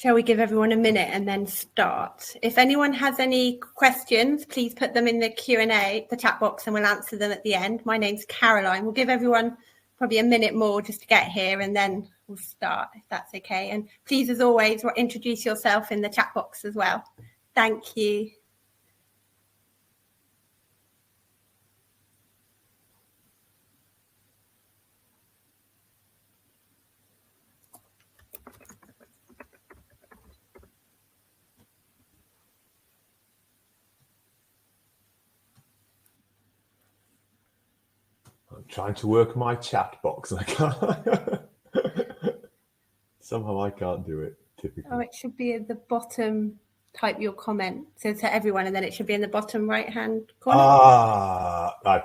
Shall we give everyone a minute and then start? If anyone has any questions, please put them in the Q&A, the chat box, and we'll answer them at the end. My name's Caroline. We'll give everyone probably a minute more just to get here, and then we'll start, if that's okay. And please, as always, introduce yourself in the chat box as well. Thank you. I'm trying to work my chat box and I can't. Somehow I can't do it, typically. Oh, it should be at the bottom. Type your comment so to everyone, and then it should be in the bottom right-hand corner. I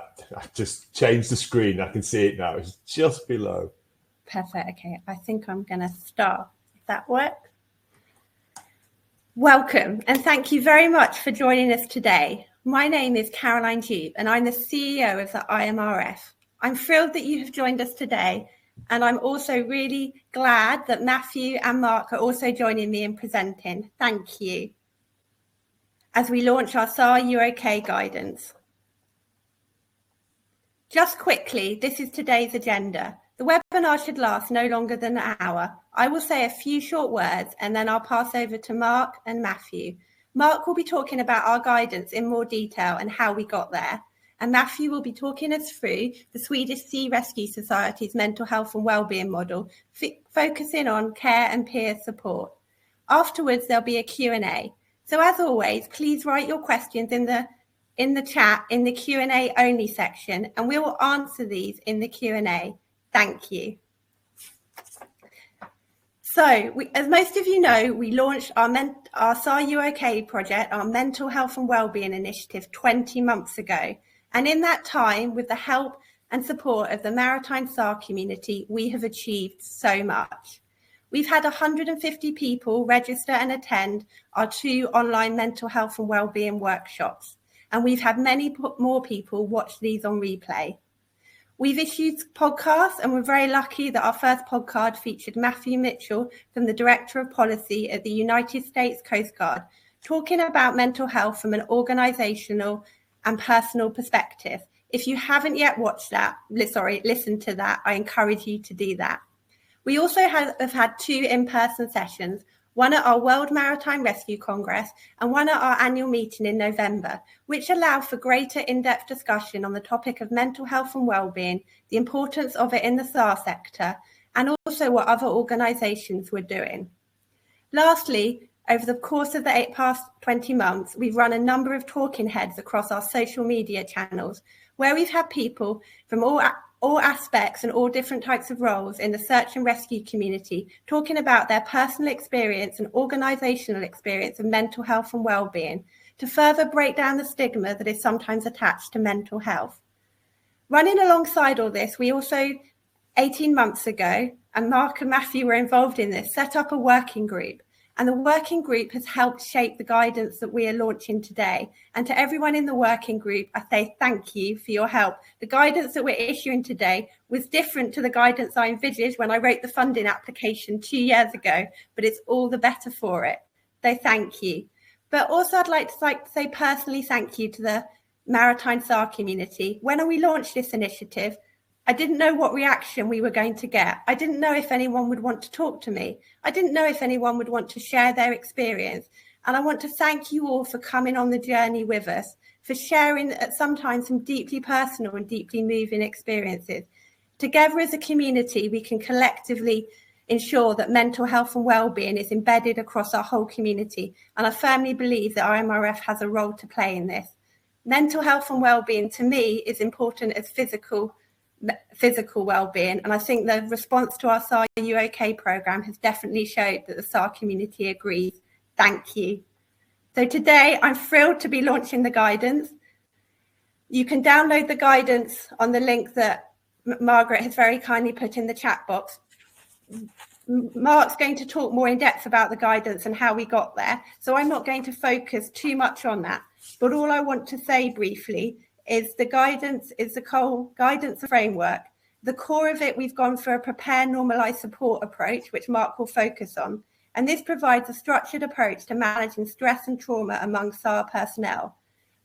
just changed the screen. I can see it now. It's just below. Perfect. Okay, I think I'm going to start, if that works. Welcome, and thank you very much for joining us today. My name is Caroline Dube, and I'm the CEO of the IMRF. I'm thrilled that you have joined us today, and I'm also really glad that Matthew and Mark are also joining me in presenting. Thank you. As we launch our SAR UK guidance. Just quickly, this is today's agenda. The webinar should last no longer than an hour. I will say a few short words and then I'll pass over to Mark and Matthew. Mark will be talking about our guidance in more detail and how we got there. And Matthew will be talking us through the Swedish Sea Rescue Society's mental health and wellbeing model, focusing on care and peer support. Afterwards, there'll be a Q&A. So as always, please write your questions in the chat in the Q&A only section, and we will answer these in the Q&A. Thank you. So, as most of you know, we launched our SAR UK project, our mental health and wellbeing initiative 20 months ago. And in that time, with the help and support of the Maritime SAR community, we have achieved so much. We've had 150 people register and attend our 2 online mental health and wellbeing workshops, and we've had many more people watch these on replay. We've issued podcasts, and we're very lucky that our first podcast featured Matthew Mitchell from the Director of Policy at the United States Coast Guard, talking about mental health from an organisational and personal perspective. If you haven't yet watched that, listened to that, I encourage you to do that. We also have had 2 in-person sessions, one at our World Maritime Rescue Congress and one at our annual meeting in November, which allow for greater in-depth discussion on the topic of mental health and wellbeing, the importance of it in the SAR sector, and also what other organisations were doing. Lastly, over the course of the past 20 months, we've run a number of talking heads across our social media channels, where we've had people from all aspects and all different types of roles in the search and rescue community talking about their personal experience and organisational experience of mental health and wellbeing to further break down the stigma that is sometimes attached to mental health. Running alongside all this, we also, 18 months ago, and Mark and Matthew were involved in this, set up a working group. And the working group has helped shape the guidance that we are launching today. And to everyone in the working group, I say thank you for your help. The guidance that we're issuing today was different to the guidance I envisaged when I wrote the funding application 2 years ago, but it's all the better for it. So thank you. But also I'd like to say personally thank you to the Maritime SAR community. When we launched this initiative, I didn't know what reaction we were going to get. I didn't know if anyone would want to talk to me. I didn't know if anyone would want to share their experience. And I want to thank you all for coming on the journey with us, for sharing sometimes some deeply personal and deeply moving experiences. Together as a community, we can collectively ensure that mental health and wellbeing is embedded across our whole community. And I firmly believe that IMRF has a role to play in this. Mental health and wellbeing, to me, is important as physical well-being, and I think the response to our SAR UK programme has definitely showed that the SAR community agrees. Thank you. So today I'm thrilled to be launching the guidance. You can download the guidance on the link that Margaret has very kindly put in the chat box. Mark's going to talk more in depth about the guidance and how we got there, so I'm not going to focus too much on that, but all I want to say briefly is the guidance is the guidance framework. The core of it, we've gone for a prepare, normalise, support approach, which Mark will focus on. and this provides a structured approach to managing stress and trauma among SAR personnel.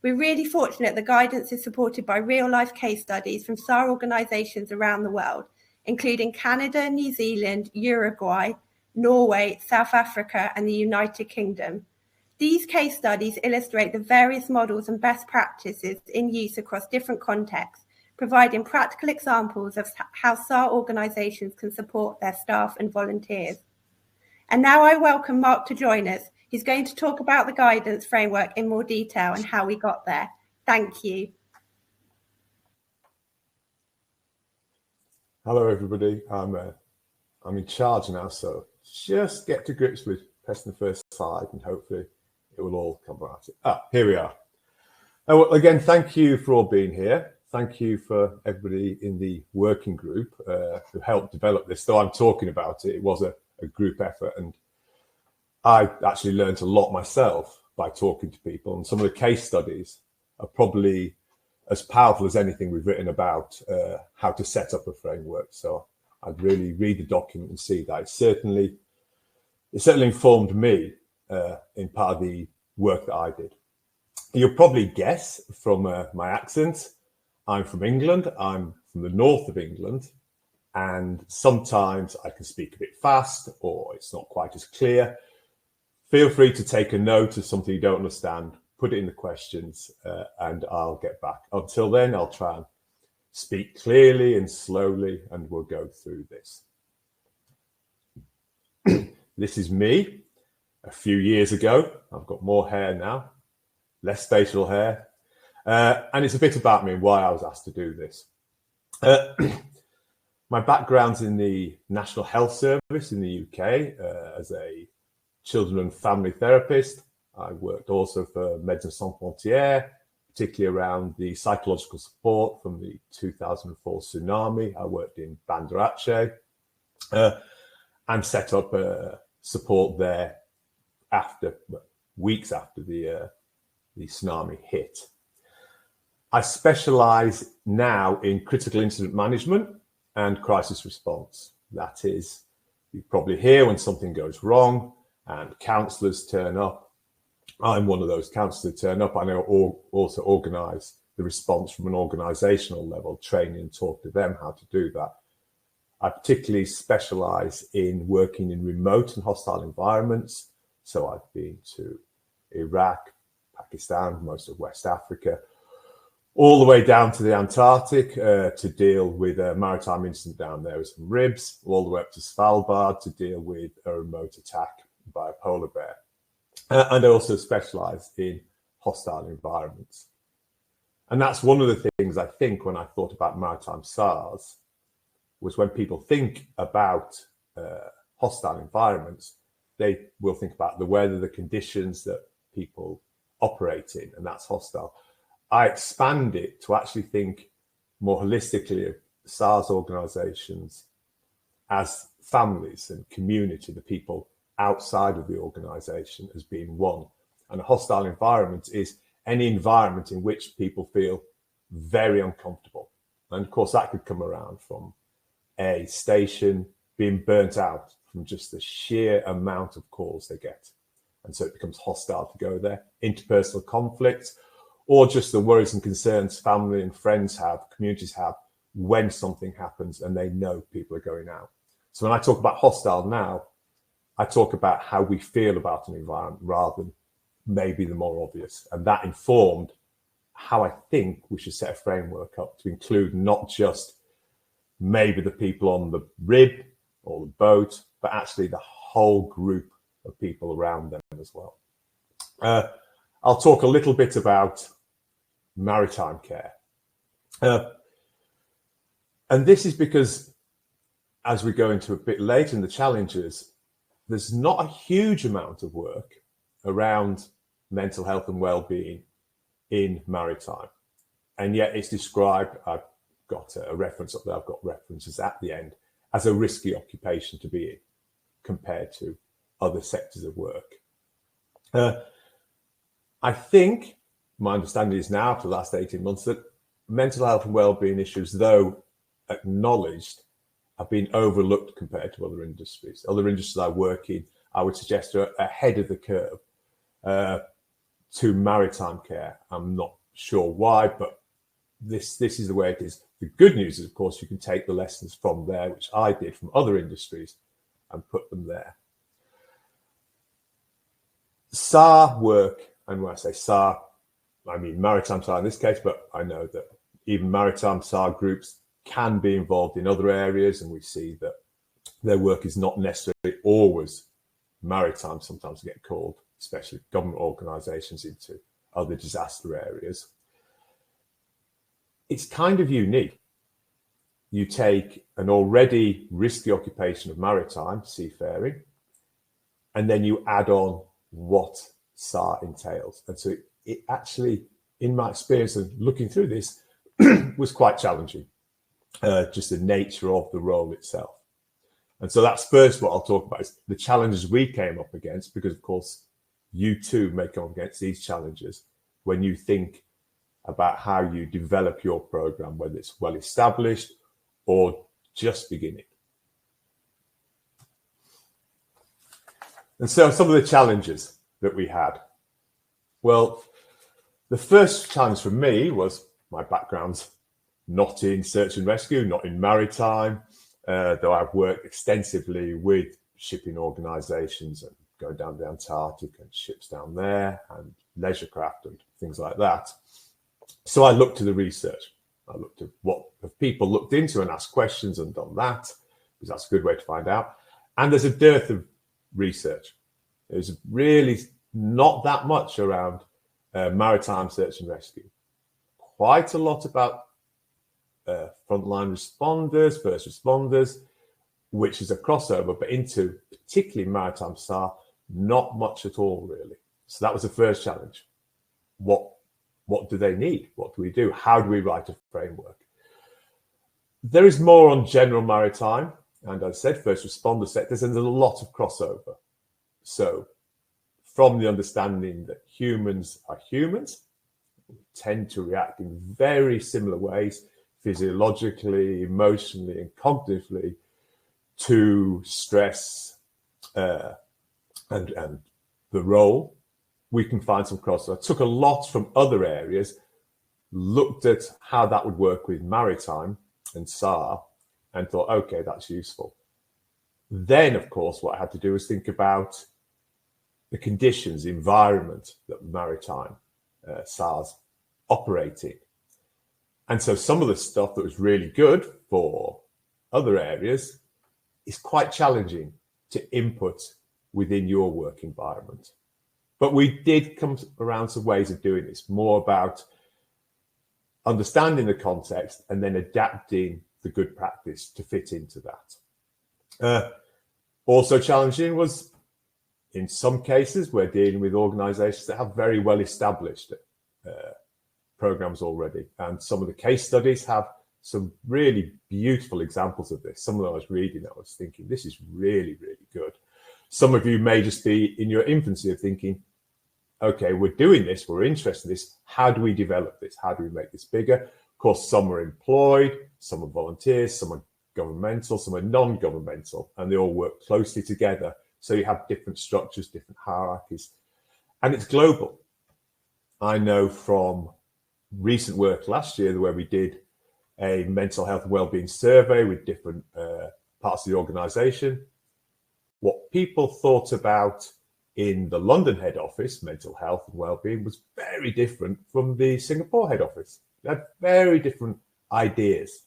We're really fortunate the guidance is supported by real-life case studies from SAR organisations around the world, including Canada, New Zealand, Uruguay, Norway, South Africa, and the United Kingdom. These case studies illustrate the various models and best practices in use across different contexts, providing practical examples of how SAR organisations can support their staff and volunteers. And now I welcome Mark to join us. He's going to talk about the guidance framework in more detail and how we got there. Thank you. Hello, everybody. I'm in charge now, so just get to grips with pressing the first slide, and hopefully it will all come right. Here we are. Well, again, thank you for all being here. Thank you for everybody in the working group who helped develop this. Though I'm talking about it, it was a group effort, and I actually learned a lot myself by talking to people, and some of the case studies are probably as powerful as anything we've written about how to set up a framework. So I'd really read the document and see that it certainly informed me in part of the work that I did. You'll probably guess from my accent, I'm from England. I'm from the north of England, and sometimes I can speak a bit fast or it's not quite as clear. Feel free to take a note of something you don't understand, put it in the questions, and I'll get back. Until then, I'll try and speak clearly and slowly, and we'll go through this. This is me a few years ago. I've got more hair now, less facial hair, and it's a bit about me and why I was asked to do this. My background's in the National Health Service in the UK as a children and family therapist. I worked also for Médecins Sans Frontières, particularly around the psychological support from the 2004 tsunami. I worked in Banda Aceh and set up support there weeks after the tsunami hit. I specialise now in critical incident management and crisis response. That is, you probably hear when something goes wrong and counsellors turn up. I'm one of those counsellors who turn up. I also organise the response from an organisational level, training and talk to them how to do that. I particularly specialise in working in remote and hostile environments. So I've been to Iraq, Pakistan, most of West Africa, all the way down to the Antarctic to deal with a maritime incident down there with some ribs, all the way up to Svalbard to deal with a remote attack by a polar bear. And I also specialise in hostile environments. And that's one of the things I think when I thought about maritime SARS was when people think about hostile environments, they will think about the weather, the conditions that people operate in, and that's hostile. I expand it to actually think more holistically of SARS organisations as families and community, the people outside of the organisation as being one. And a hostile environment is any environment in which people feel very uncomfortable. And of course, that could come around from a station being burnt out from just the sheer amount of calls they get. And so it becomes hostile to go there. Interpersonal conflict, or just the worries and concerns family and friends have, communities have, when something happens and they know people are going out. So when I talk about hostile now, I talk about how we feel about an environment rather than maybe the more obvious. And that informed how I think we should set a framework up to include not just maybe the people on the rib or the boat, but actually the whole group of people around them as well. I'll talk a little bit about maritime care. And this is because, as we go into a bit later in the challenges, there's not a huge amount of work around mental health and well-being in maritime. And yet it's described, I've got a reference up there, I've got references at the end, as a risky occupation to be in compared to other sectors of work. I think my understanding is now, after the last 18 months, that mental health and well-being issues, though acknowledged, have been overlooked compared to other industries. Other industries I work in I would suggest, are ahead of the curve to maritime care. I'm not sure why, but this is the way it is. The good news is, of course, you can take the lessons from there, which I did from other industries, and put them there. SAR work, and when I say SAR, I mean maritime SAR in this case, but I know that even maritime SAR groups can be involved in other areas, and we see that their work is not necessarily always maritime. Sometimes they get called, especially government organisations, into other disaster areas. It's kind of unique. You take an already risky occupation of maritime, seafaring, and then you add on what SAR entails. And so it actually, in my experience of looking through this, was quite challenging, just the nature of the role itself. And so that's first what I'll talk about, is the challenges we came up against, because of course, you too may come against these challenges when you think about how you develop your program, whether it's well established or just beginning. And so some of the challenges that we had. Well, the first challenge for me was my background's not in search and rescue, not in maritime, though I've worked extensively with shipping organisations and going down the Antarctic and ships down there and leisure craft and things like that. So I looked to the research. I looked at what have people looked into and asked questions and done that, because that's a good way to find out. And there's a dearth of research. There's really not that much around maritime search and rescue. Quite a lot about frontline responders, first responders, which is a crossover, but into particularly maritime SAR, not much at all, really. So that was the first challenge. What do they need? What do we do? How do we write a framework? There is more on general maritime, and as I said, first responder sectors, and there's a lot of crossover. So from the understanding that humans are humans, we tend to react in very similar ways, physiologically, emotionally, and cognitively, to stress and the role. We can find some crossover. I took a lot from other areas, looked at how that would work with maritime and SAR, and thought, okay, that's useful. Then, of course, what I had to do was think about the conditions, the environment that maritime SARs operate in. And so some of the stuff that was really good for other areas is quite challenging to input within your work environment. But we did come around some ways of doing this, more about understanding the context and then adapting the good practice to fit into that. Also challenging was, in some cases, we're dealing with organizations that have very well established programs already. And some of the case studies have some really beautiful examples of this. Some of them I was reading, I was thinking, this is really, really good. Some of you may just be in your infancy of thinking, okay, we're doing this, we're interested in this. How do we develop this? How do we make this bigger? Of course, some are employed, some are volunteers, some are governmental, some are non-governmental, and they all work closely together. So you have different structures, different hierarchies, and it's global. I know from recent work last year where we did a mental health and wellbeing survey with different parts of the organization, what people thought about in the London head office, mental health and wellbeing, was very different from the Singapore head office. They had very different ideas.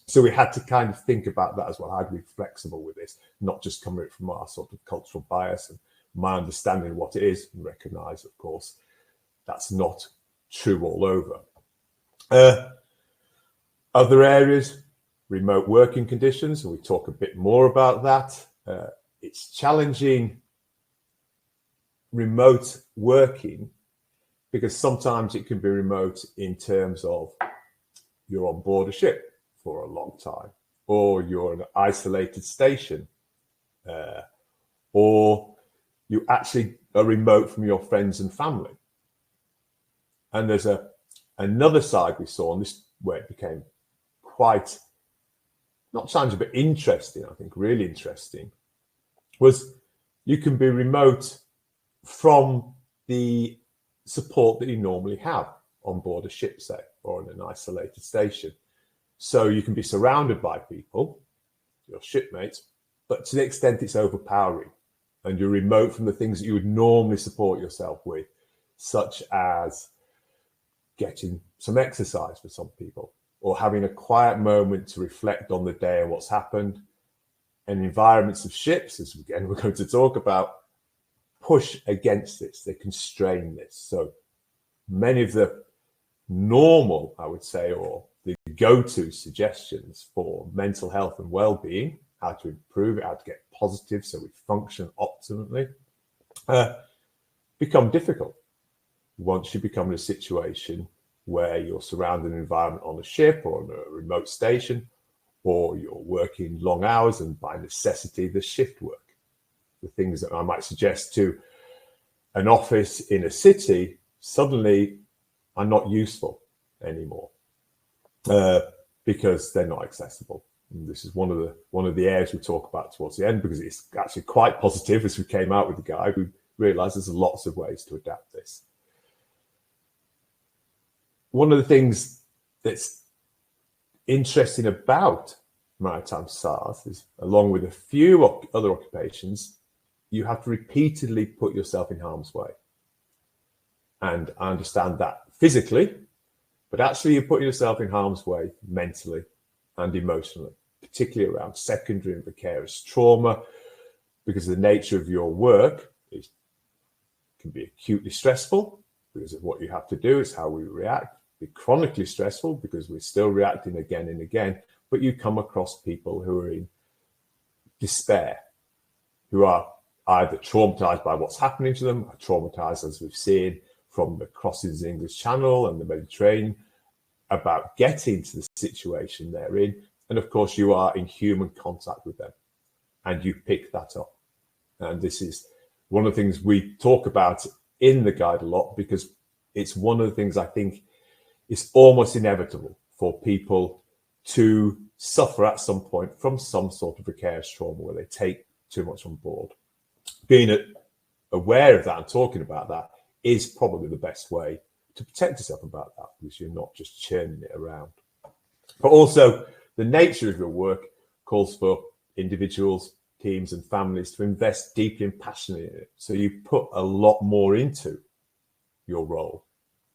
So we had to kind of think about that as well. How do we be flexible with this? Not just coming from our sort of cultural bias and my understanding of what it is, and recognize, of course, that's not true all over. Other areas, remote working conditions, and we talk a bit more about that. It's challenging remote working because sometimes it can be remote in terms of you're on board a ship for a long time, or you're in an isolated station, or you actually are remote from your friends and family. And there's another side we saw, and this where it became quite, not challenging, but interesting, I think, really interesting, was You can be remote from the support that you normally have on board a ship, say, or in an isolated station. So you can be surrounded by people, your shipmates, but to the extent it's overpowering and you're remote from the things that you would normally support yourself with, such as getting some exercise for some people, or having a quiet moment to reflect on the day and what's happened. And environments of ships, as again we're going to talk about, push against this, they constrain this. So many of the normal, I would say, or the go-to suggestions for mental health and well-being, how to improve it, how to get positive so we function optimally, become difficult once you become in a situation where you're surrounded in an environment on a ship or on a remote station, or you're working long hours and by necessity the shift work. The things that I might suggest to an office in a city suddenly are not useful anymore because they're not accessible. And this is one of the areas we talk about towards the end, because it's actually quite positive as we came out with the guide. We realized there's lots of ways to adapt this. One of the things that's interesting about maritime SARS is, along with a few other occupations, you have to repeatedly put yourself in harm's way. And I understand that physically, but actually you're putting yourself in harm's way mentally and emotionally, particularly around secondary and vicarious trauma, because the nature of your work can be acutely stressful because of what you have to do, it's how we react, be chronically stressful because we're still reacting again and again, but you come across people who are in despair, who are either traumatized by what's happening to them, or traumatized, as we've seen from the crossings the English Channel and the Mediterranean, about getting to the situation they're in. And of course, you are in human contact with them and you pick that up. And this is one of the things we talk about in the guide a lot, because it's one of the things I think is almost inevitable for people to suffer at some point from some sort of vicarious trauma where they take too much on board. Being aware of that and talking about that is probably the best way to protect yourself about that, because you're not just churning it around. But also, the nature of your work calls for individuals, teams and families to invest deeply and passionately in it. So you put a lot more into your role.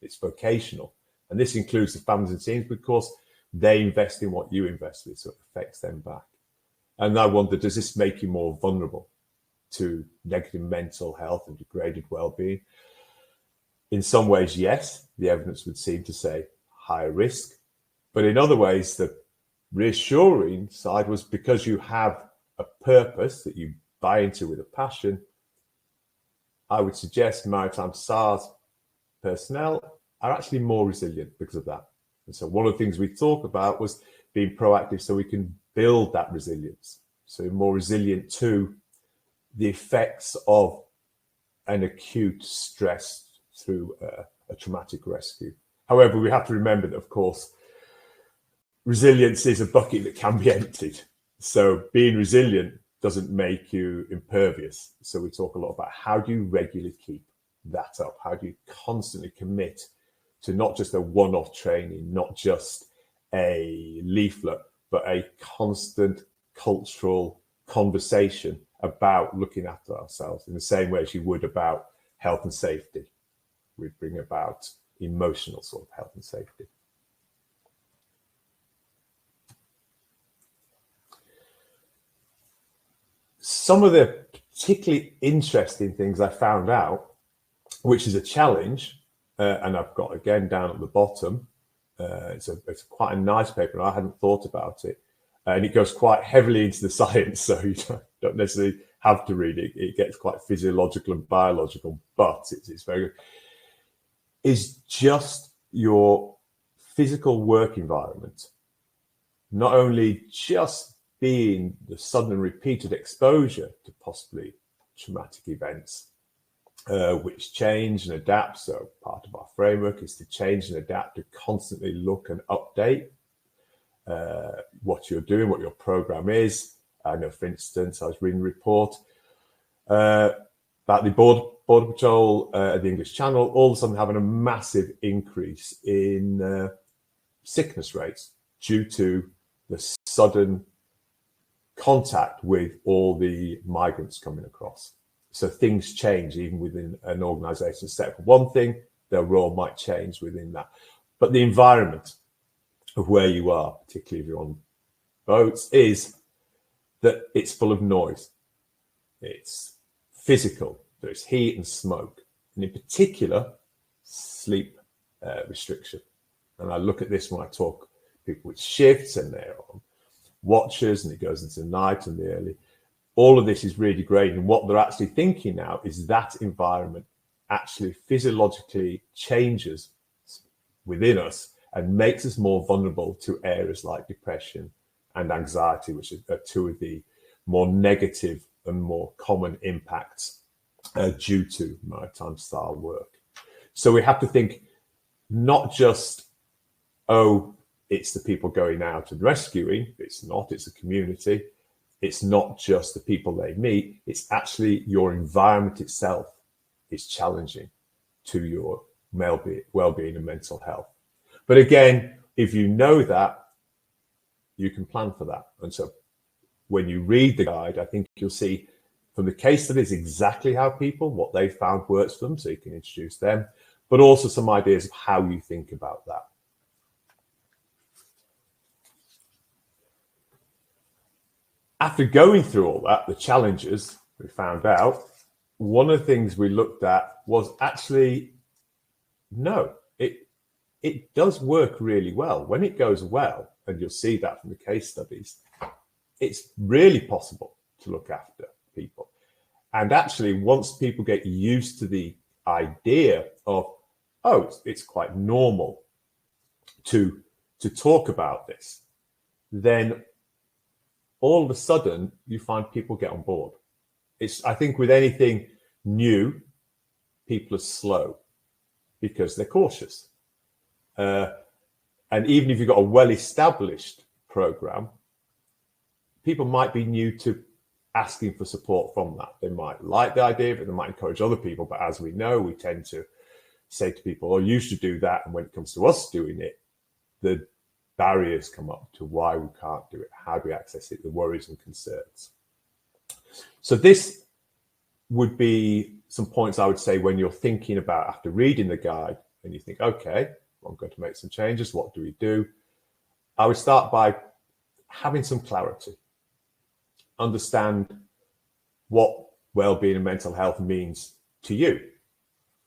It's vocational. And this includes the families and teams because they invest in what you invest in, so it affects them back. And I wonder, does this make you more vulnerable to negative mental health and degraded well-being? In some ways, yes, the evidence would seem to say higher risk. But in other ways, the reassuring side was because you have a purpose that you buy into with a passion, I would suggest maritime SARS personnel are actually more resilient because of that. And so one of the things we talk about was being proactive so we can build that resilience. So more resilient to the effects of an acute stress through a traumatic rescue. However, we have to remember that, of course, resilience is a bucket that can be emptied. So being resilient doesn't make you impervious. So we talk a lot about how do you regularly keep that up? How do you constantly commit to not just a one-off training, not just a leaflet, but a constant cultural conversation about looking after ourselves in the same way as you would about health and safety. We bring about emotional sort of health and safety. Some of the particularly interesting things I found out, which is a challenge, and I've got again down at the bottom, it's quite a nice paper, and I hadn't thought about it. And it goes quite heavily into the science, so you don't necessarily have to read it. It gets quite physiological and biological, but it's very good. Is just your physical work environment, not only just being the sudden and repeated exposure to possibly traumatic events, which change and adapt. So part of our framework is to change and adapt, to constantly look and update what you're doing, what your program is. I know, for instance, I was reading a report about the border patrol at the English Channel all of a sudden having a massive increase in sickness rates due to the sudden contact with all the migrants coming across. So things change even within an organisation set for one thing, their role might change within that. But the environment of where you are, particularly if you're on boats, is that it's full of noise. It's physical. There's heat and smoke, and in particular, sleep restriction. And I look at this when I talk to people with shifts and they're on watches and it goes into the night and the early. All of this is really degrading. And what they're actually thinking now is that environment actually physiologically changes within us and makes us more vulnerable to areas like depression and anxiety, which are two of the more negative and more common impacts due to maritime style work. So we have to think not just, oh, it's the people going out and rescuing. It's not, it's a community. It's not just the people they meet. It's actually your environment itself is challenging to your well-being and mental health. But again, if you know that, you can plan for that. And so when you read the guide, I think you'll see from the case studies exactly how people, what they found works for them, so you can introduce them, but also some ideas of how you think about that. After going through all that, the challenges we found out, one of the things we looked at was actually, no, it does work really well. When it goes well, and you'll see that from the case studies, it's really possible to look after people. And actually, once people get used to the idea of, oh, it's quite normal to talk about this, then all of a sudden you find people get on board. I think with anything new, people are slow because they're cautious. And even if you've got a well-established program, people might be new to asking for support from that. They might like the idea, but they might encourage other people. But as we know, we tend to say to people, oh, you should do that. And when it comes to us doing it, the barriers come up to why we can't do it, how do we access it, the worries and concerns. So this would be some points I would say when you're thinking about after reading the guide and you think, okay, I'm going to make some changes. What do we do? I would start by having some clarity. Understand what well-being and mental health means to you.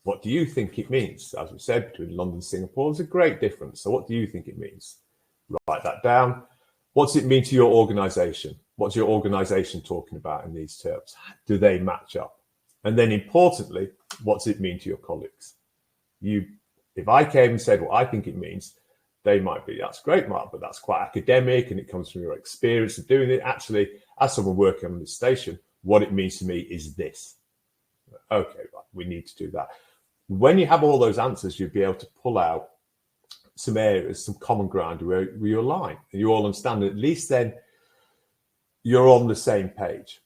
What do you think it means? As we said, between London and Singapore, there's a great difference. So what do you think it means? Write that down. What's it mean to your organization? What's your organization talking about in these terms? Do they match up? And then importantly, what's it mean to your colleagues? If I came and said what I think it means, they might be, that's great, Mark, but that's quite academic and it comes from your experience of doing it. Actually, as someone working on this station, what it means to me is this. Okay, right, we need to do that. When you have all those answers, you'll be able to pull out some areas, some common ground where you align and you all understand. At least then you're on the same page.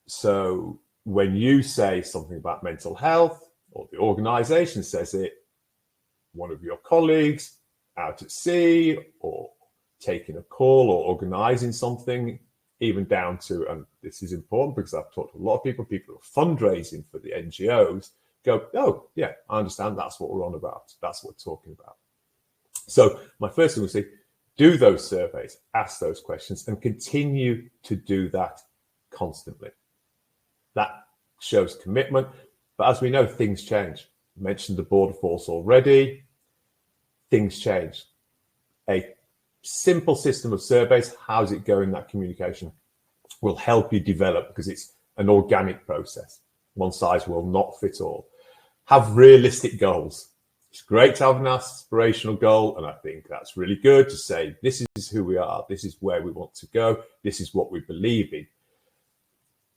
So when you say something about mental health or the organization says it, one of your colleagues out at sea or taking a call or organizing something, even down to, and this is important because I've talked to a lot of people who are fundraising for the NGOs, go, oh, yeah, I understand that's what we're on about. That's what we're talking about. So my first thing was say, do those surveys, ask those questions, and continue to do that constantly. That shows commitment. But as we know, things change. I mentioned the border force already. Things change. A simple system of surveys, how's it going, that communication, will help you develop because it's an organic process. One size will not fit all. Have realistic goals. It's great to have an aspirational goal, and I think that's really good to say, this is who we are, this is where we want to go, this is what we believe in.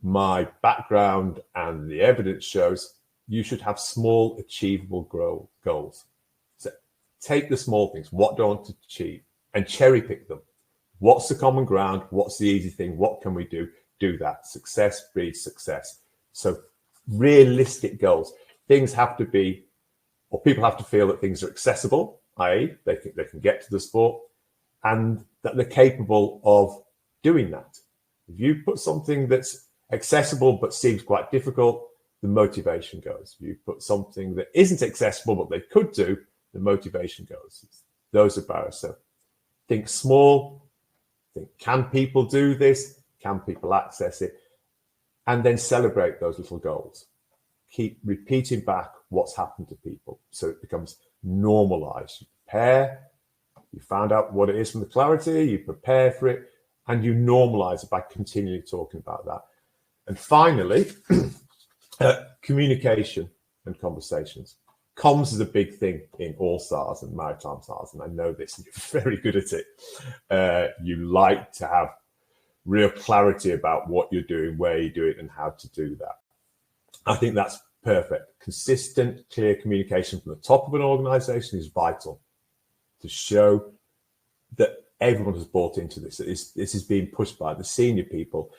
My background and the evidence shows you should have small, achievable goals. So take the small things, what do I want to achieve, and cherry pick them. What's the common ground? What's the easy thing? What can we do? Do that. Success breeds success. So realistic goals. Things have to be, or people have to feel that things are accessible, i.e. they can get to the sport, and that they're capable of doing that. If you put something that's accessible but seems quite difficult, the motivation goes. If you put something that isn't accessible but they could do, the motivation goes. Those are barriers. So think small, think, can people do this? Can people access it? And then celebrate those little goals. Keep repeating back what's happened to people so it becomes normalized. You prepare, you find out what it is from the clarity, you prepare for it, and you normalize it by continually talking about that. And finally, communication and conversations. Comms is a big thing in all SARs and maritime SARs, and I know this, and you're very good at it. You like to have real clarity about what you're doing, where you do it, and how to do that. I think that's perfect. Consistent, clear communication from the top of an organization is vital to show that everyone has bought into this. This is being pushed by the senior people.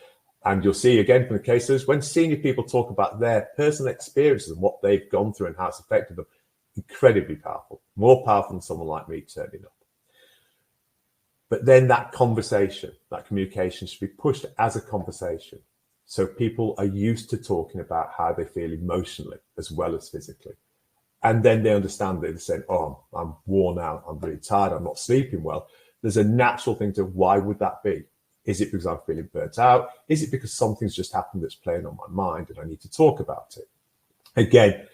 And you'll see again from the case studies, when senior people talk about their personal experiences and what they've gone through and how it's affected them, incredibly powerful, more powerful than someone like me turning up. But then that conversation, that communication should be pushed as a conversation. So people are used to talking about how they feel emotionally as well as physically. And then they understand that they're saying, oh, I'm worn out, I'm really tired, I'm not sleeping well. There's a natural thing to, why would that be? Is it because I'm feeling burnt out? Is it because something's just happened that's playing on my mind and I need to talk about it? Again,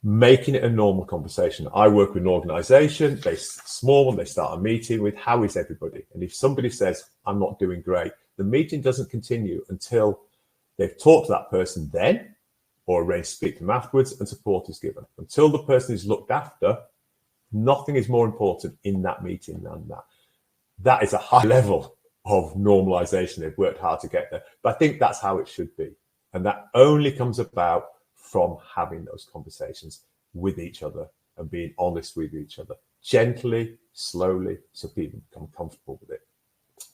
making it a normal conversation. I work with an organization, they're small, and they start a meeting with, how is everybody? And if somebody says, I'm not doing great, the meeting doesn't continue until they've talked to that person then, or arranged to speak to them afterwards, and support is given. Until the person is looked after, nothing is more important in that meeting than that. That is a high level of normalization. They've worked hard to get there. But I think that's how it should be. And that only comes about from having those conversations with each other and being honest with each other, gently, slowly, so people become comfortable with it.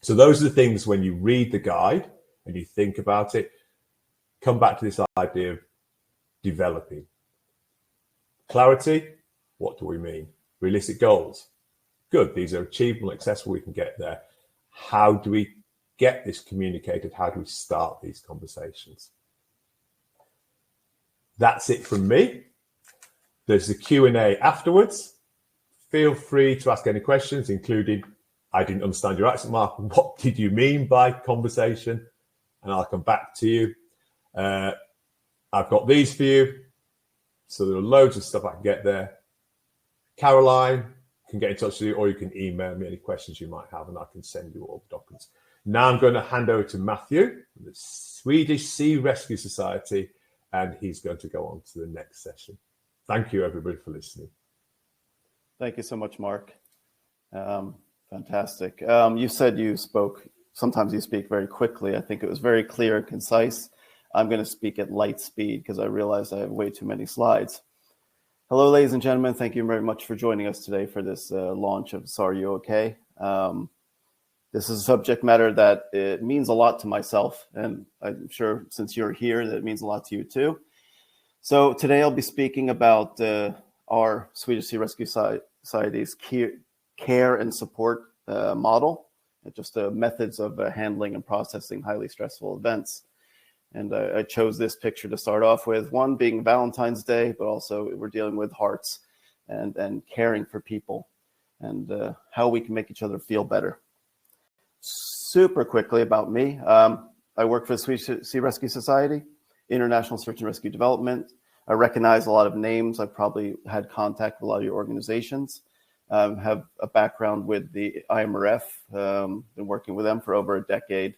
So those are the things when you read the guide and you think about it, come back to this idea of developing. Clarity, what do we mean? Realistic goals. Good, these are achievable, accessible, we can get there. How do we get this communicated? How do we start these conversations? That's it from me. There's the Q&A afterwards. Feel free to ask any questions, including, I didn't understand your accent, Mark. What did you mean by conversation? And I'll come back to you. I've got these for you. So there are loads of stuff I can get there. Caroline can get in touch with you, or you can email me any questions you might have, and I can send you all the documents. Now I'm going to hand over to Matthew, the Swedish Sea Rescue Society, and he's going to go on to the next session. Thank you, everybody, for listening. Thank you so much, Mark. Fantastic. You said you spoke, sometimes you speak very quickly. I think it was very clear and concise. I'm going to speak at light speed because I realize I have way too many slides. Hello, ladies and gentlemen. Thank you very much for joining us today for this launch of SAR UK. This is a subject matter that it means a lot to myself, and I'm sure since you're here, that it means a lot to you too. So today I'll be speaking about our Swedish Sea Rescue Society's care and support model, and just methods of handling and processing highly stressful events. And I chose this picture to start off with, one being Valentine's Day, but also we're dealing with hearts and caring for people and how we can make each other feel better. Super quickly about me. I work for the Swedish Sea Rescue Society, International Search and Rescue Development. I recognize a lot of names. I've probably had contact with a lot of your organizations. Have a background with the IMRF, been working with them for over a decade,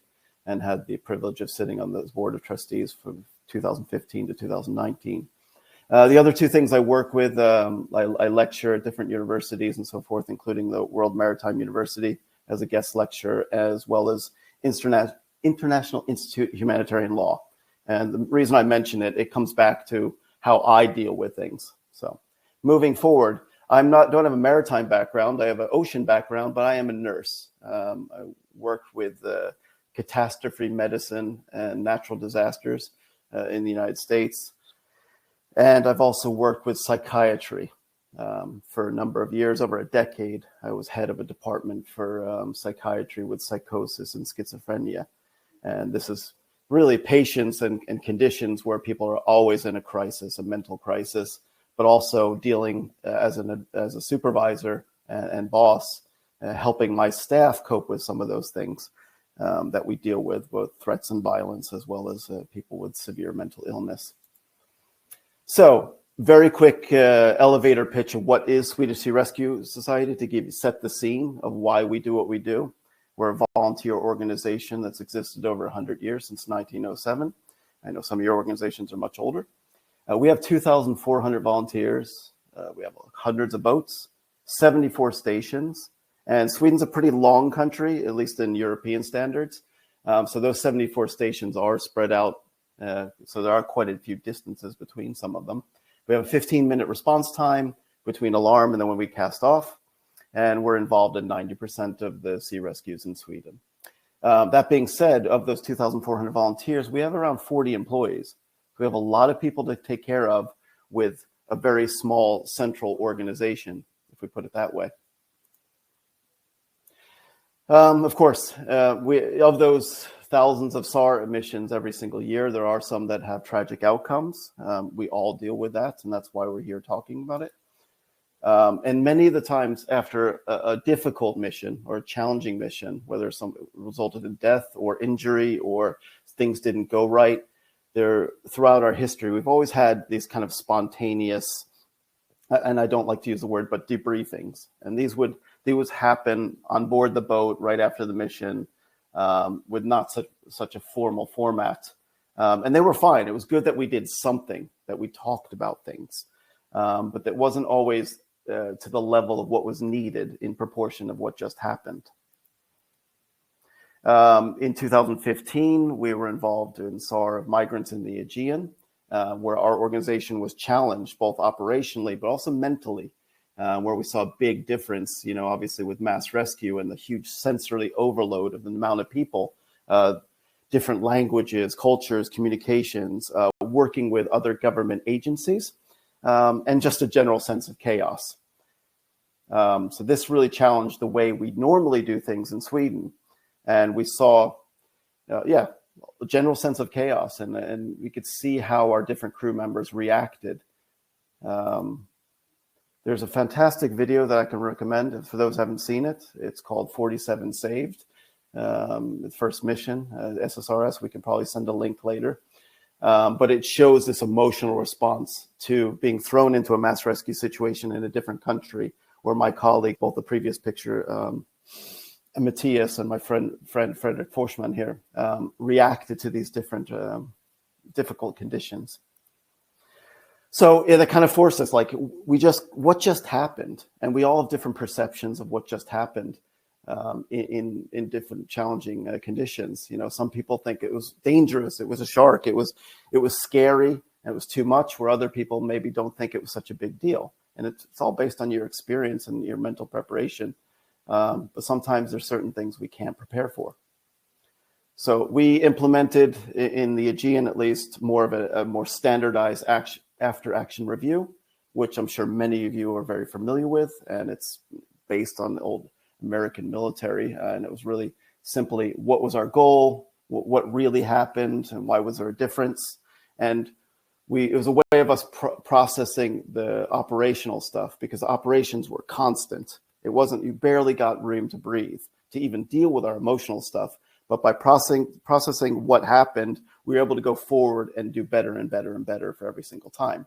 and had the privilege of sitting on the board of trustees from 2015 to 2019. The other two things I work with, I lecture at different universities and so forth, including the World Maritime University as a guest lecturer, as well as International Institute of Humanitarian Law. And the reason I mention it, it comes back to how I deal with things. So moving forward, don't have a maritime background. I have an ocean background, but I am a nurse. I work with catastrophe medicine and natural disasters in the United States. And I've also worked with psychiatry for a number of years, over a decade. I was head of a department for psychiatry with psychosis and schizophrenia. And this is really patients and conditions where people are always in a crisis, a mental crisis, but also dealing as a supervisor and boss, helping my staff cope with some of those things that we deal with, both threats and violence, as well as people with severe mental illness. So, very quick elevator pitch of what is Swedish Sea Rescue Society to set the scene of why we do what we do. We're a volunteer organization that's existed over 100 years, since 1907. I know some of your organizations are much older. We have 2,400 volunteers. We have hundreds of boats, 74 stations. And Sweden's a pretty long country, at least in European standards. So those 74 stations are spread out. So there are quite a few distances between some of them. We have a 15-minute response time between alarm and then when we cast off. And we're involved in 90% of the sea rescues in Sweden. That being said, of those 2,400 volunteers, we have around 40 employees. We have a lot of people to take care of with a very small central organization, if we put it that way. Of course, of those thousands of SAR emissions every single year, there are some that have tragic outcomes. We all deal with that, and that's why we're here talking about it. And many of the times after a difficult mission or a challenging mission, whether some resulted in death or injury or things didn't go right, throughout our history, we've always had these kind of spontaneous, and I don't like to use the word, but debriefings. And these would happen on board the boat right after the mission with not such a formal format. And they were fine. It was good that we did something, that we talked about things. But that wasn't always to the level of what was needed in proportion of what just happened. In 2015, we were involved in SAR of migrants in the Aegean, where our organization was challenged both operationally, but also mentally, where we saw a big difference, obviously with mass rescue and the huge sensory overload of the amount of people, different languages, cultures, communications, working with other government agencies, and just a general sense of chaos. So this really challenged the way we normally do things in Sweden. And we saw, a general sense of chaos, and we could see how our different crew members reacted. There's a fantastic video that I can recommend for those who haven't seen it. It's called 47 Saved, the first mission, SSRS. We can probably send a link later. But it shows this emotional response to being thrown into a mass rescue situation in a different country, where my colleague, both the previous picture, Matthias and my friend Frederick Forsman here, reacted to these different difficult conditions. So that kind of forced us, like, what just happened? And we all have different perceptions of what just happened in different challenging conditions. Some people think it was dangerous, it was a shark, it was scary, it was too much, where other people maybe don't think it was such a big deal. And it's all based on your experience and your mental preparation. But sometimes there's certain things we can't prepare for. So we implemented in the Aegean, at least, more of a more standardized after-action review, which I'm sure many of you are very familiar with. And it's based on the old American military. And it was really simply, what was our goal? What really happened? And why was there a difference? And it was a way of us processing the operational stuff, because operations were constant. It wasn't, you barely got room to breathe, to even deal with our emotional stuff. But by processing what happened, we were able to go forward and do better and better and better for every single time.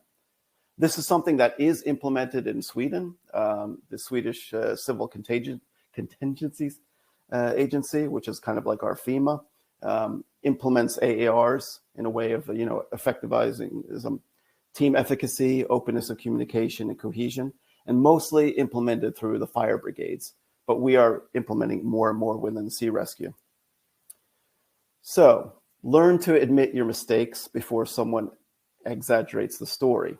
This is something that is implemented in Sweden. The Swedish Civil Contingencies Agency, which is kind of like our FEMA, implements AARs in a way of, effectivizing team efficacy, openness of communication, and cohesion, and mostly implemented through the fire brigades. But we are implementing more and more within sea rescue. So, learn to admit your mistakes before someone exaggerates the story.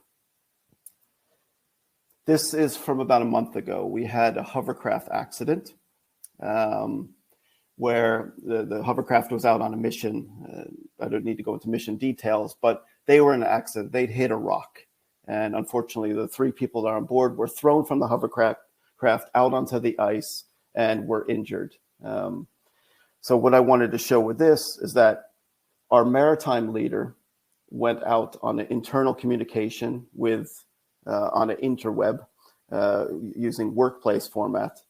This is from about a month ago. We had a hovercraft accident. where the hovercraft was out on a mission. I don't need to go into mission details, but they were in an accident. They'd hit a rock. And unfortunately, the 3 people that are on board were thrown from the hovercraft out onto the ice and were injured. So what I wanted to show with this is that our maritime leader went out on an internal communication with on an interweb using workplace format,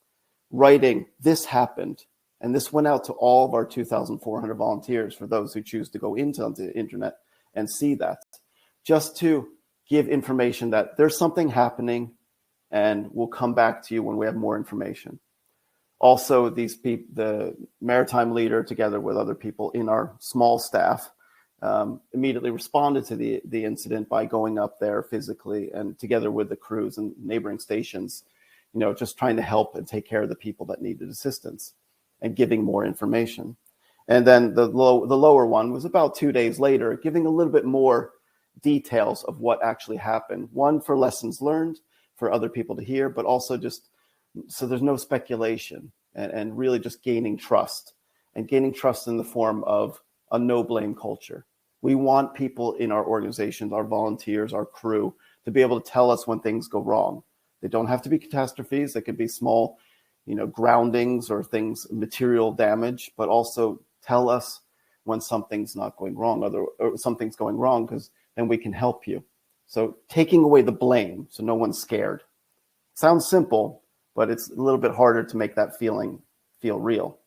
writing, "This happened." And this went out to all of our 2,400 volunteers for those who choose to go into the internet and see that, just to give information that there's something happening and we'll come back to you when we have more information. Also, these people, the maritime leader, together with other people in our small staff, immediately responded to the incident by going up there physically and together with the crews and neighboring stations, just trying to help and take care of the people that needed assistance and giving more information. And then the lower one was about 2 days later, giving a little bit more details of what actually happened. One, for lessons learned, for other people to hear, but also just so there's no speculation, and really just gaining trust, and gaining trust in the form of a no blame culture. We want people in our organizations, our volunteers, our crew, to be able to tell us when things go wrong. They don't have to be catastrophes. They could be small, groundings or things, material damage, but also tell us when something's not going wrong, or something's going wrong, because then we can help you. So taking away the blame, so no one's scared. Sounds simple, but it's a little bit harder to make that feeling feel real.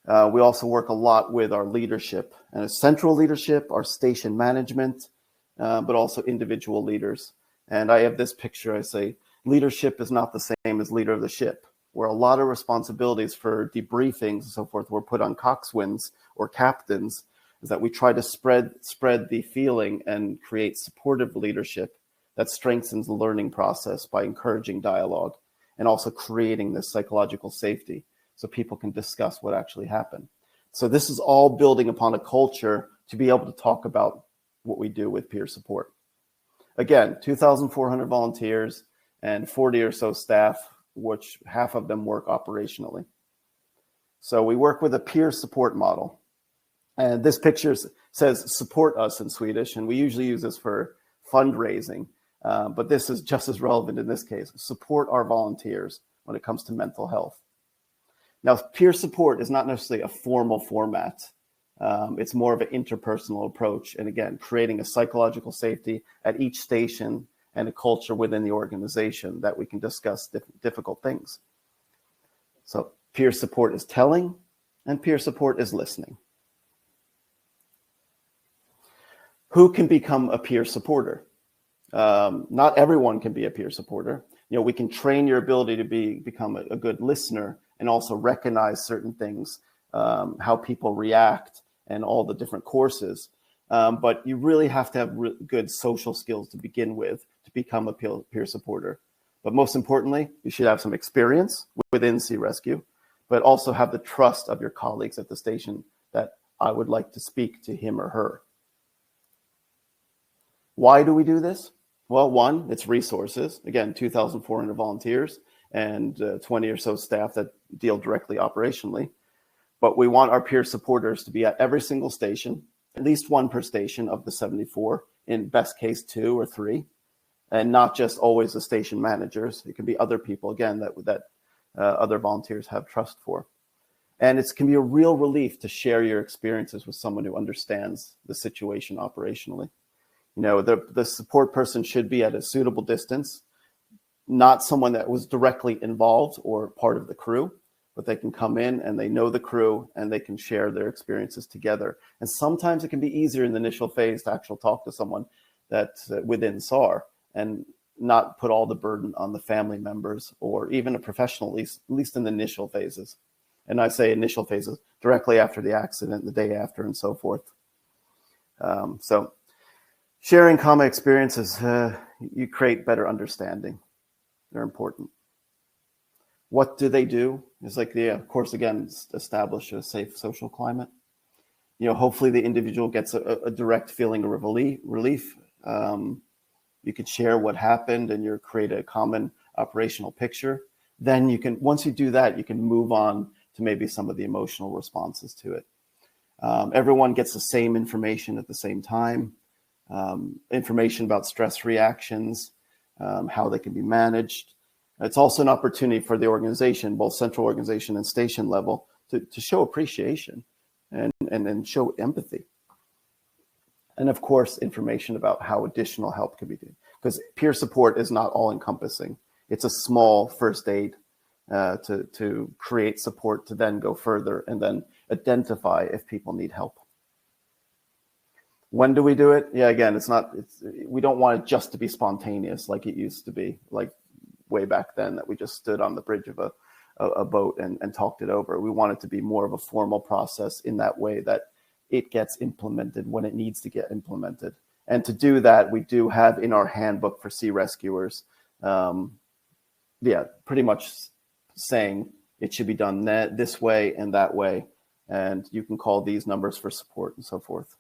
We also work a lot with our leadership, and central leadership, our station management, but also individual leaders. And I have this picture. I say, leadership is not the same as leader of the ship, where a lot of responsibilities for debriefings and so forth were put on coxswains or captains, is that we try to spread the feeling and create supportive leadership that strengthens the learning process by encouraging dialogue and also creating this psychological safety so people can discuss what actually happened. So this is all building upon a culture to be able to talk about what we do with peer support. Again, 2,400 volunteers and 40 or so staff, which half of them work operationally. So we work with a peer support model. And this picture says support us in Swedish, and we usually use this for fundraising. But this is just as relevant in this case. Support our volunteers when it comes to mental health. Now, peer support is not necessarily a formal format. It's more of an interpersonal approach. And again, creating a psychological safety at each station and a culture within the organization that we can discuss difficult things. So peer support is telling, and peer support is listening. Who can become a peer supporter? Not everyone can be a peer supporter. We can train your ability to become a good listener and also recognize certain things, how people react and all the different courses. But you really have to have good social skills to begin with to become a peer supporter. But most importantly, you should have some experience within Sea Rescue, but also have the trust of your colleagues at the station that I would like to speak to him or her. Why do we do this? Well, one, it's resources. Again, 2,400 volunteers and 20 or so staff that deal directly operationally. But we want our peer supporters to be at every single station, at least one per station of the 74, in best case 2 or 3, and not just always the station managers. It can be other people, again, that other volunteers have trust for. And it can be a real relief to share your experiences with someone who understands the situation operationally. The support person should be at a suitable distance, not someone that was directly involved or part of the crew, but they can come in and they know the crew and they can share their experiences together. And sometimes it can be easier in the initial phase to actually talk to someone that's within SAR and not put all the burden on the family members or even a professional, at least in the initial phases. And I say initial phases directly after the accident, the day after, and so forth. So sharing common experiences, you create better understanding. They're important. What do they do? It's like, of course, again, establish a safe social climate. Hopefully the individual gets a direct feeling of relief. You could share what happened and you create a common operational picture. Then once you do that, you can move on to maybe some of the emotional responses to it. Everyone gets the same information at the same time, information about stress reactions, how they can be managed. It's also an opportunity for the organization, both central organization and station level, to show appreciation and show empathy. And of course, information about how additional help can be done. Because peer support is not all encompassing. It's a small first aid to create support to then go further and then identify if people need help. When do we do it? Yeah, again, we don't want it just to be spontaneous like it used to be, like way back then, that we just stood on the bridge of a boat and talked it over. We want it to be more of a formal process in that way that it gets implemented when it needs to get implemented. And to do that, we do have in our handbook for sea rescuers, pretty much saying it should be done this way and that way. And you can call these numbers for support and so forth.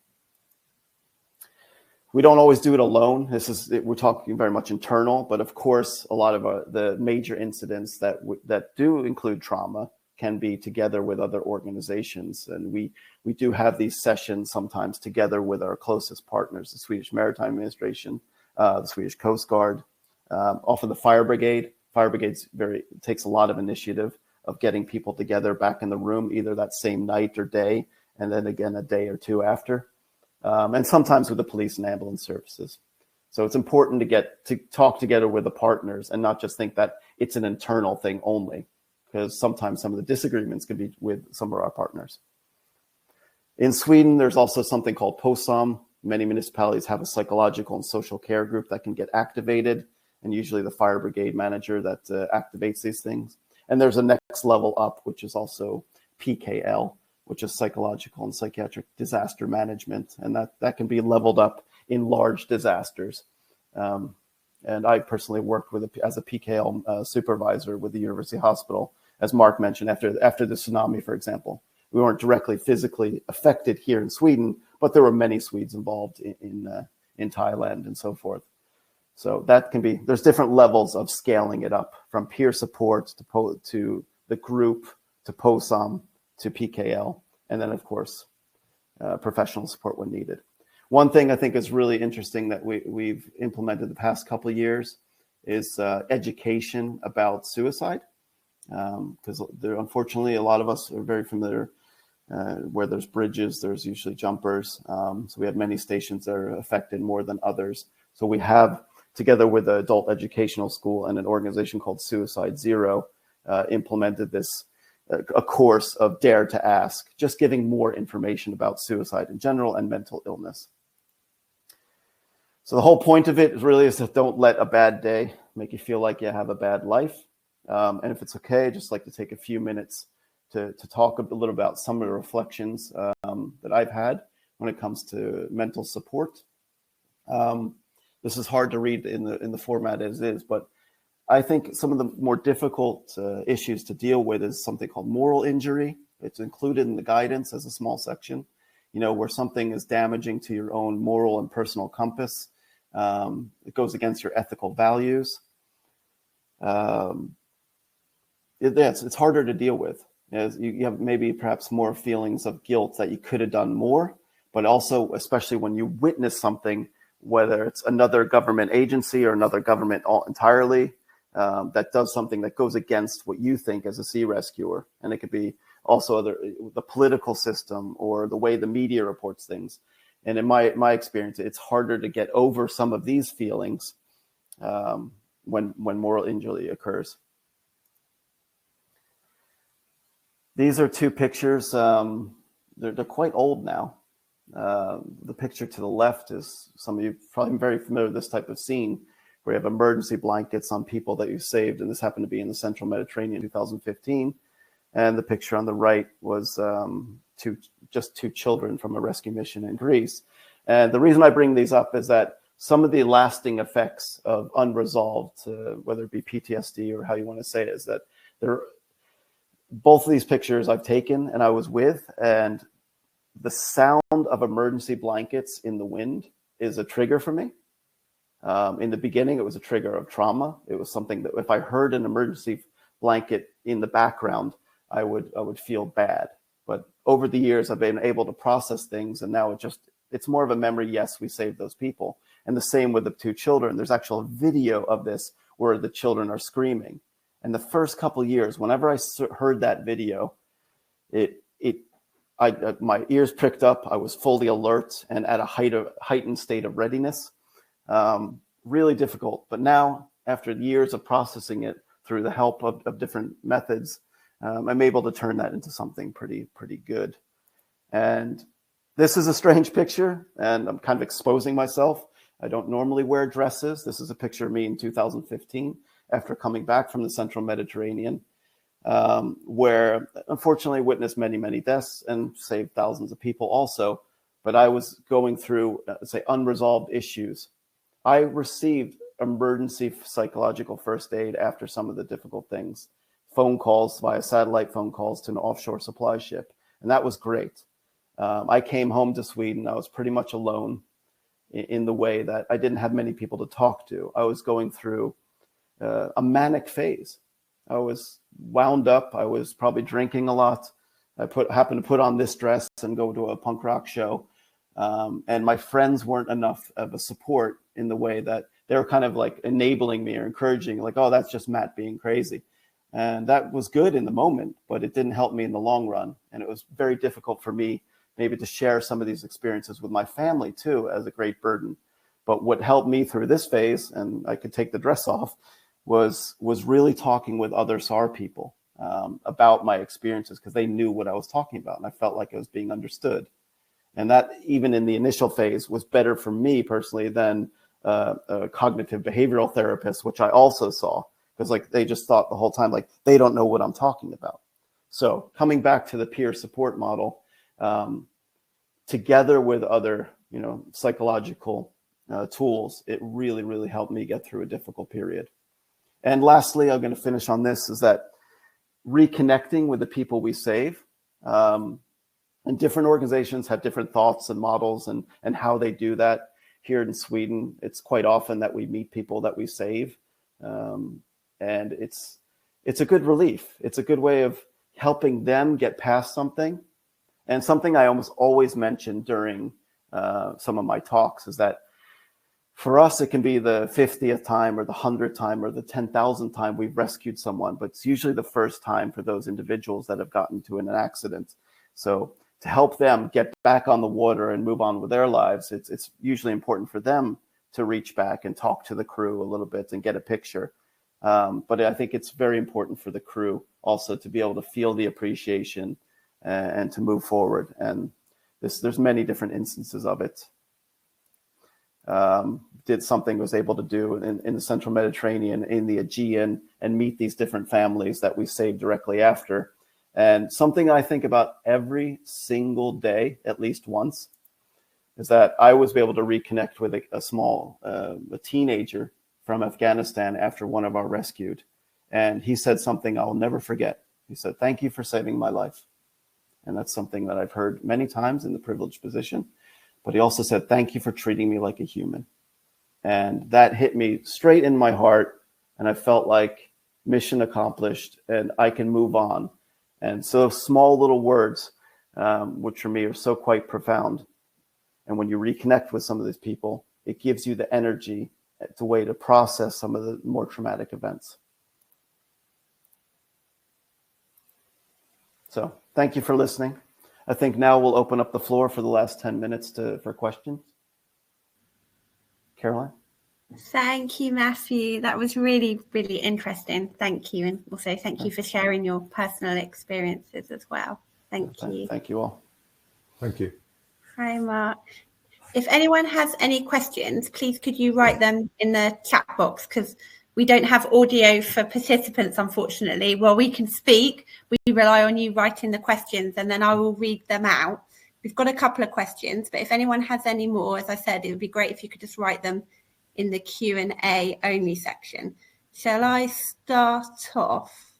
We don't always do it alone. We're talking very much internal, but of course, a lot of the major incidents that do include trauma can be together with other organizations. And we do have these sessions sometimes together with our closest partners, the Swedish Maritime Administration, the Swedish Coast Guard, often the fire brigade. Fire brigade's takes a lot of initiative of getting people together back in the room, either that same night or day, and then again a day or two after. And sometimes with the police and ambulance services. So it's important to talk together with the partners and not just think that it's an internal thing only, because sometimes some of the disagreements can be with some of our partners. In Sweden, there's also something called POSAM. Many municipalities have a psychological and social care group that can get activated, and usually the fire brigade manager that activates these things. And there's a next level up, which is also PKL, which is psychological and psychiatric disaster management. And that can be leveled up in large disasters. And I personally worked as a PKL supervisor with the University Hospital, as Mark mentioned, after the tsunami, for example. We weren't directly physically affected here in Sweden, but there were many Swedes involved in Thailand and so forth. So that can be, there's different levels of scaling it up, from peer support to the group, to POSAM, to PKL, and then of course, professional support when needed. One thing I think is really interesting that we've implemented the past couple of years is education about suicide. Because unfortunately, a lot of us are very familiar where there's bridges, there's usually jumpers. So we have many stations that are affected more than others. So we have, together with the Adult Educational School and an organization called Suicide Zero, implemented this a course of Dare to Ask, just giving more information about suicide in general and mental illness. So the whole point of it really is that don't let a bad day make you feel like you have a bad life. And if it's okay, I'd just like to take a few minutes to talk a little about some of the reflections that I've had when it comes to mental support. This is hard to read in the format as is, but I think some of the more difficult issues to deal with is something called moral injury. It's included in the guidance as a small section, where something is damaging to your own moral and personal compass. It goes against your ethical values. It's harder to deal with. As you have maybe perhaps more feelings of guilt that you could have done more, but also, especially when you witness something, whether it's another government agency or another government entirely, that does something that goes against what you think as a sea rescuer. And it could be also the political system or the way the media reports things. And in my experience, it's harder to get over some of these feelings when moral injury occurs. These are two pictures. They're quite old now. The picture to the left is, some of you probably very familiar with this type of scene, where you have emergency blankets on people that you saved. And this happened to be in the central Mediterranean in 2015. And the picture on the right was just two children from a rescue mission in Greece. And the reason I bring these up is that some of the lasting effects of unresolved, whether it be PTSD or how you want to say it, is that both of these pictures I've taken and I was with, and the sound of emergency blankets in the wind is a trigger for me. In the beginning, it was a trigger of trauma. It was something that if I heard an emergency blanket in the background, I would feel bad. But over the years, I've been able to process things, and now it's more of a memory. Yes, we saved those people. And the same with the two children. There's actual video of this where the children are screaming. And the first couple of years, whenever I heard that video, my ears pricked up. I was fully alert and at a heightened state of readiness. Really difficult. But now, after years of processing it through the help of different methods, I'm able to turn that into something pretty good. And this is a strange picture, and I'm kind of exposing myself. I don't normally wear dresses. This is a picture of me in 2015 after coming back from the Central Mediterranean, where unfortunately witnessed many deaths and saved thousands of people also. But I was going through, say, unresolved issues. I received emergency psychological first aid after some of the difficult things, phone calls via satellite phone calls to an offshore supply ship. And that was great. I came home to Sweden. I was pretty much alone in the way that I didn't have many people to talk to. I was going through a manic phase. I was wound up. I was probably drinking a lot. I happened to put on this dress and go to a punk rock show. And my friends weren't enough of a support in the way that they were kind of like enabling me or encouraging, like, oh, that's just Matt being crazy. And that was good in the moment, but it didn't help me in the long run. And it was very difficult for me maybe to share some of these experiences with my family too, as a great burden. But what helped me through this phase, and I could take the dress off, was really talking with other SAR people about my experiences, because they knew what I was talking about, and I felt like I was being understood. And that, even in the initial phase, was better for me personally than a cognitive behavioral therapist, which I also saw, because like they just thought the whole time, like, they don't know what I'm talking about. So coming back to the peer support model, together with other, psychological tools, it really helped me get through a difficult period. And lastly, I'm going to finish on this, is that reconnecting with the people we save, and different organizations have different thoughts and models and how they do that. Here in Sweden, it's quite often that we meet people that we save. And it's a good relief. It's a good way of helping them get past something. And something I almost always mention during some of my talks is that for us, it can be the 50th time or the 100th time or the 10,000th time we've rescued someone, but it's usually the first time for those individuals that have gotten to an accident. So to help them get back on the water and move on with their lives, it's usually important for them to reach back and talk to the crew a little bit and get a picture. But I think it's very important for the crew also to be able to feel the appreciation and to move forward. And there's many different instances of it. Did something was able to do in the Central Mediterranean, in the Aegean, and meet these different families that we saved directly after. And something I think about every single day, at least once, is that I was able to reconnect with a teenager from Afghanistan after one of our rescued. And he said something I'll never forget. He said, "Thank you for saving my life." And that's something that I've heard many times in the privileged position. But he also said, "Thank you for treating me like a human." And that hit me straight in my heart. And I felt like mission accomplished and I can move on. And so small little words, which for me are so quite profound. And when you reconnect with some of these people, it gives you the energy, it's a way to process some of the more traumatic events. So thank you for listening. I think now we'll open up the floor for the last 10 minutes for questions. Caroline? Thank you, Matthew. That was really interesting. Thank you. And also thank you for sharing your personal experiences as well. Thank you. Thank you all. Thank you. Hi, Mark. If anyone has any questions, please could you write them in the chat box, because we don't have audio for participants, unfortunately. Well, we can speak. We rely on you writing the questions and then I will read them out. We've got a couple of questions, but if anyone has any more, as I said, it would be great if you could just write them in the Q&A only section. Shall I start off?